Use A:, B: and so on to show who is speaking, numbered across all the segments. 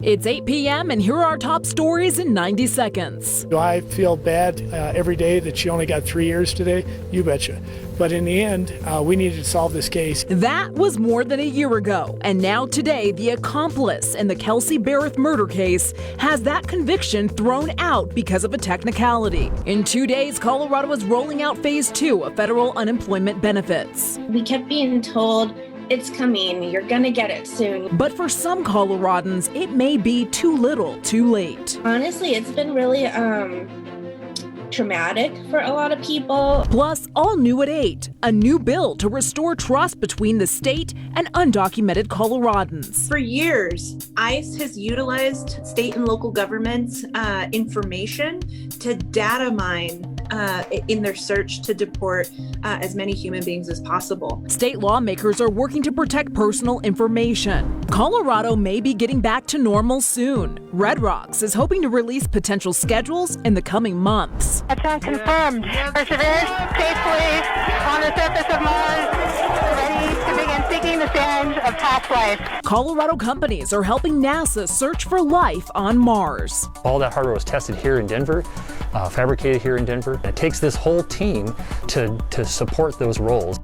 A: It's 8 p.m. and here are our top stories in 90 seconds.
B: Do I feel bad every day that she only got 3 years today? You betcha. But in the end, we needed to solve this case.
A: That was more than a year ago. And now today, the accomplice in the Kelsey Barrett murder case has that conviction thrown out because of a technicality. In 2 days, Colorado is rolling out phase 2 of federal unemployment benefits.
C: We kept being told, it's coming, you're gonna get it soon.
A: But for some Coloradans, it may be too little, too late.
C: Honestly, it's been really traumatic for a lot of people.
A: Plus, all new at 8, a new bill to restore trust between the state and undocumented Coloradans.
D: For years, ICE has utilized state and local governments' information to data mine in their search to deport as many human beings as possible.
A: State lawmakers are working to protect personal information. Colorado may be getting back to normal soon. Red Rocks is hoping to release potential schedules in the coming months.
E: That's unconfirmed. Perseverance safely on the surface of Mars, ready to begin seeking the sands of past life.
A: Colorado companies are helping NASA search for life on Mars.
F: All that hardware was tested here in Denver, fabricated here in Denver. It takes this whole team to support those roles.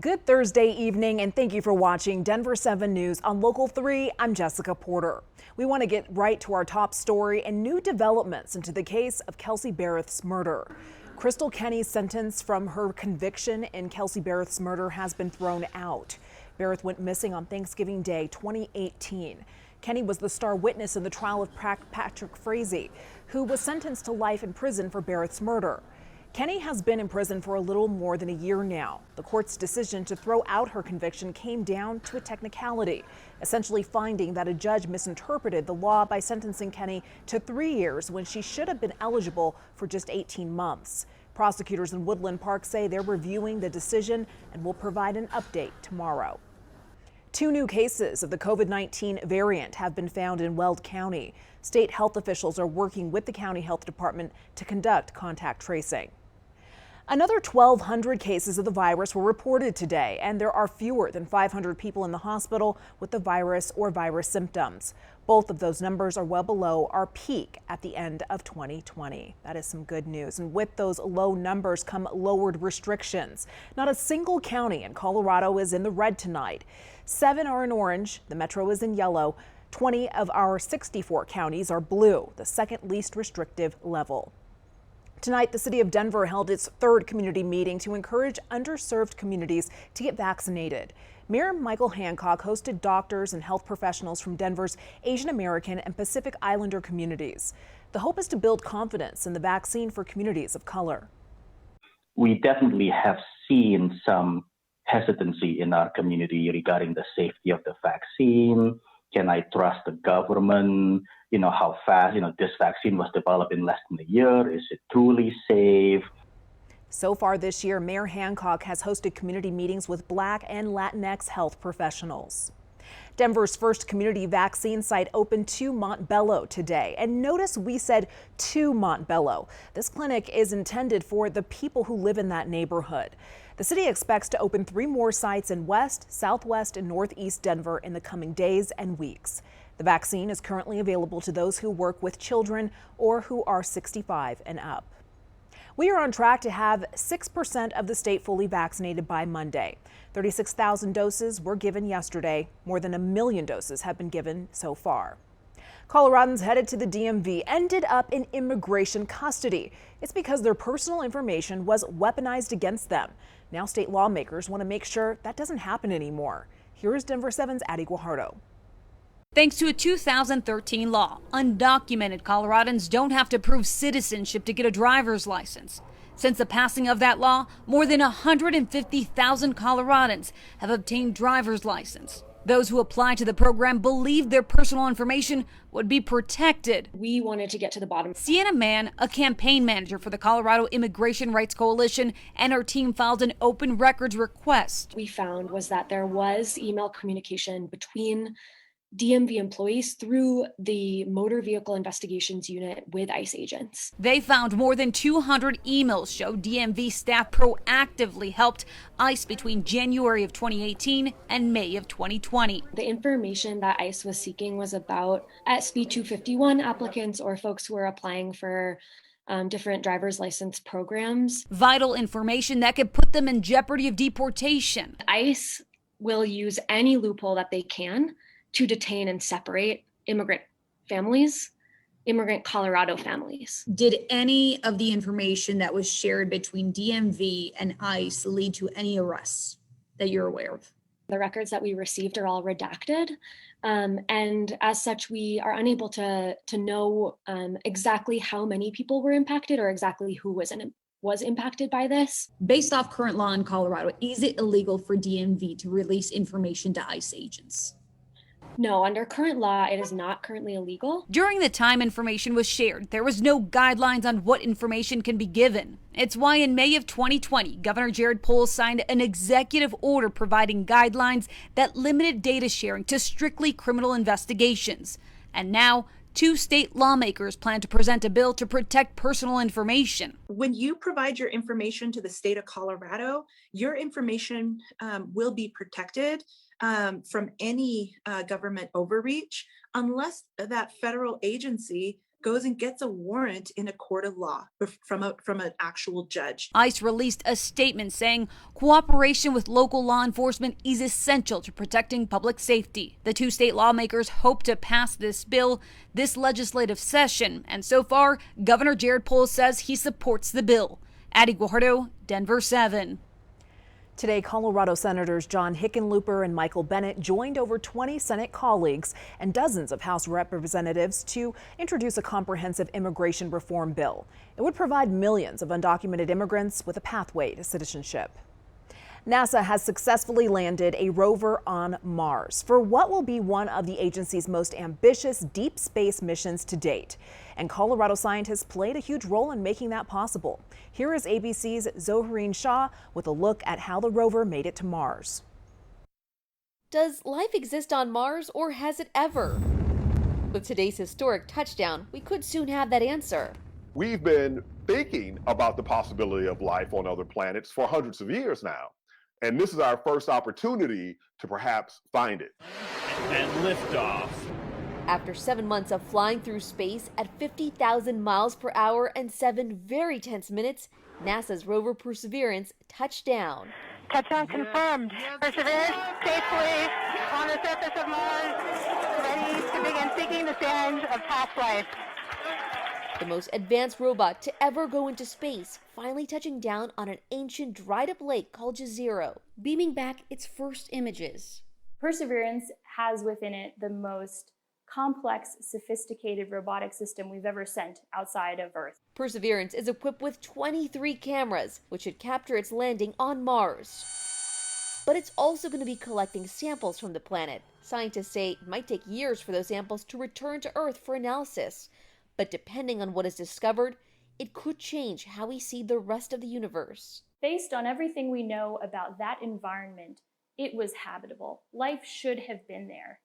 A: Good Thursday evening, and thank you for watching Denver7 News on Local 3. I'm Jessica Porter. We want to get right to our top story and new developments into the case of Kelsey Barrett's murder. Crystal Kenny's sentence from her conviction in Kelsey Barrett's murder has been thrown out. Barrett went missing on Thanksgiving Day 2018. Kenny was the star witness in the trial of Patrick Frazee, who was sentenced to life in prison for Barrett's murder. Kenny has been in prison for a little more than a year now. The court's decision to throw out her conviction came down to a technicality, essentially finding that a judge misinterpreted the law by sentencing Kenny to 3 years when she should have been eligible for just 18 months. Prosecutors in Woodland Park say they're reviewing the decision and will provide an update tomorrow. 2 new cases of the COVID-19 variant have been found in Weld County. State health officials are working with the county health department to conduct contact tracing. Another 1,200 cases of the virus were reported today, and there are fewer than 500 people in the hospital with the virus or virus symptoms. Both of those numbers are well below our peak at the end of 2020. That is some good news. And with those low numbers come lowered restrictions. Not a single county in Colorado is in the red tonight. 7 are in orange. The metro is in yellow. 20 of our 64 counties are blue, the second least restrictive level. Tonight, the city of Denver held its 3rd community meeting to encourage underserved communities to get vaccinated. Mayor Michael Hancock hosted doctors and health professionals from Denver's Asian American and Pacific Islander communities. The hope is to build confidence in the vaccine for communities of color.
G: We definitely have seen some hesitancy in our community regarding the safety of the vaccine. Can I trust the government? How fast, this vaccine was developed in less than a year. Is it truly safe?
A: So far this year, Mayor Hancock has hosted community meetings with Black and Latinx health professionals. Denver's first community vaccine site opened to Montbello today. And notice we said to Montbello. This clinic is intended for the people who live in that neighborhood. The city expects to open 3 more sites in West, Southwest, and Northeast Denver in the coming days and weeks. The vaccine is currently available to those who work with children or who are 65 and up. We are on track to have 6% of the state fully vaccinated by Monday. 36,000 doses were given yesterday. More than 1 million doses have been given so far. Coloradans headed to the DMV ended up in immigration custody. It's because their personal information was weaponized against them. Now state lawmakers want to make sure that doesn't happen anymore. Here is Denver7's Addie Guajardo.
H: Thanks to a 2013 law, undocumented Coloradans don't have to prove citizenship to get a driver's license. Since the passing of that law, more than 150,000 Coloradans have obtained driver's license. Those who apply to the program believed their personal information would be protected.
I: We wanted to get to the bottom.
H: Sienna Mann, a campaign manager for the Colorado Immigration Rights Coalition, and her team filed an open records request.
I: We found was that there was email communication between DMV employees through the Motor Vehicle Investigations Unit with ICE agents.
H: They found more than 200 emails show DMV staff proactively helped ICE between January of 2018 and May of 2020.
I: The information that ICE was seeking was about SB 251 applicants or folks who are applying for different driver's license programs.
H: Vital information that could put them in jeopardy of deportation.
I: ICE will use any loophole that they can to detain and separate immigrant families, immigrant Colorado families.
J: Did any of the information that was shared between DMV and ICE lead to any arrests that you're aware of?
I: The records that we received are all redacted, and as such, we are unable to know exactly how many people were impacted or exactly who was impacted by this.
J: Based off current law in Colorado, is it illegal for DMV to release information to ICE agents?
I: No, under current law, it is not currently illegal.
H: During the time information was shared, there was no guidelines on what information can be given. It's why in May of 2020, Governor Jared Polis signed an executive order providing guidelines that limited data sharing to strictly criminal investigations. And now, 2 state lawmakers plan to present a bill to protect personal information.
D: When you provide your information to the state of Colorado, your information will be protected from any government overreach unless that federal agency goes and gets a warrant in a court of law from an actual judge.
H: ICE released a statement saying cooperation with local law enforcement is essential to protecting public safety. The 2 state lawmakers hope to pass this bill this legislative session, and so far, Governor Jared Polis says he supports the bill. Addie Guajardo, Denver 7.
A: Today, Colorado Senators John Hickenlooper and Michael Bennet joined over 20 Senate colleagues and dozens of House representatives to introduce a comprehensive immigration reform bill. It would provide millions of undocumented immigrants with a pathway to citizenship. NASA has successfully landed a rover on Mars for what will be one of the agency's most ambitious deep space missions to date. And Colorado scientists played a huge role in making that possible. Here is ABC's Zohreen Shah with a look at how the rover made it to Mars.
K: Does life exist on Mars, or has it ever? With today's historic touchdown, we could soon have that answer.
L: We've been thinking about the possibility of life on other planets for hundreds of years now. And this is our first opportunity to perhaps find it.
M: And liftoff.
K: After 7 months of flying through space at 50,000 miles per hour and 7 very tense minutes, NASA's rover Perseverance touched down.
E: Touchdown confirmed. Perseverance safely on the surface of Mars, ready to begin seeking the sands of past life.
K: The most advanced robot to ever go into space, finally touching down on an ancient dried-up lake called Jezero, beaming back its first images.
N: Perseverance has within it the most complex, sophisticated robotic system we've ever sent outside of Earth.
K: Perseverance is equipped with 23 cameras, which should capture its landing on Mars. But it's also going to be collecting samples from the planet. Scientists say it might take years for those samples to return to Earth for analysis. But depending on what is discovered, it could change how we see the rest of the universe.
N: Based on everything we know about that environment, it was habitable. Life should have been there.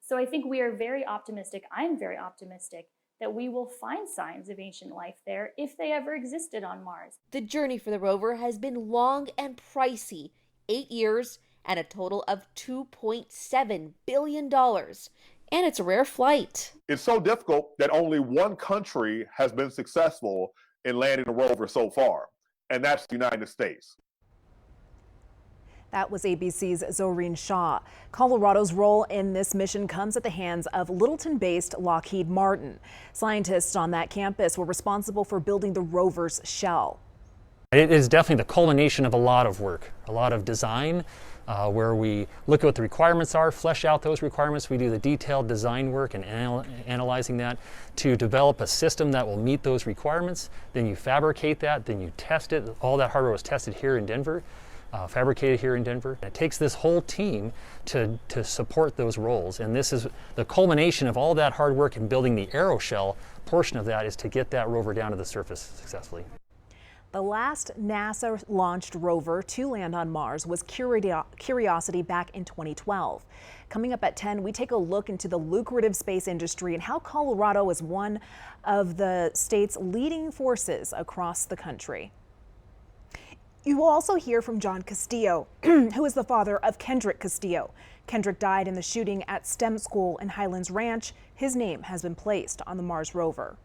N: So I think we are very optimistic, I'm very optimistic, that we will find signs of ancient life there if they ever existed on Mars.
K: The journey for the rover has been long and pricey, 8 years and a total of $2.7 billion. And it's a rare flight.
L: It's so difficult that only one country has been successful in landing a rover so far, and that's the United States.
A: That was ABC's Zohreen Shah. Colorado's role in this mission comes at the hands of Littleton-based Lockheed Martin. Scientists on that campus were responsible for building the rover's shell.
F: It is definitely the culmination of a lot of work, a lot of design, where we look at what the requirements are, flesh out those requirements. We do the detailed design work and analyzing that to develop a system that will meet those requirements. Then you fabricate that, then you test it. All that hardware was tested here in Denver, fabricated here in Denver. It takes this whole team to support those roles. And this is the culmination of all that hard work in building the aeroshell portion of that, is to get that rover down to the surface successfully.
A: The last NASA-launched rover to land on Mars was Curiosity back in 2012. Coming up at 10, we take a look into the lucrative space industry and how Colorado is one of the state's leading forces across the country. You will also hear from John Castillo, who is the father of Kendrick Castillo. Kendrick died in the shooting at STEM School in Highlands Ranch. His name has been placed on the Mars rover.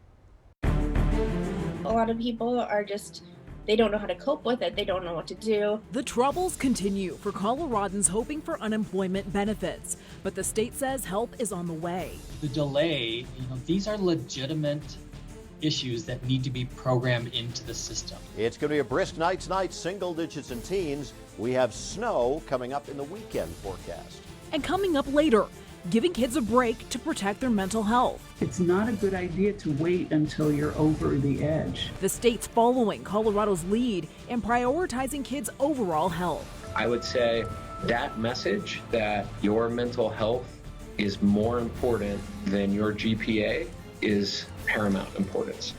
C: A lot of people are just, they don't know how to cope with it. They don't know what to do.
A: The troubles continue for Coloradans hoping for unemployment benefits, but the state says help is on the way.
O: The delay, these are legitimate issues that need to be programmed into the system.
P: It's going to be a brisk night tonight, single digits and teens. We have snow coming up in the weekend forecast.
A: And coming up later, giving kids a break to protect their mental health.
Q: It's not a good idea to wait until you're over the edge.
A: The state's following Colorado's lead in prioritizing kids' overall health.
R: I would say that message that your mental health is more important than your GPA is paramount importance.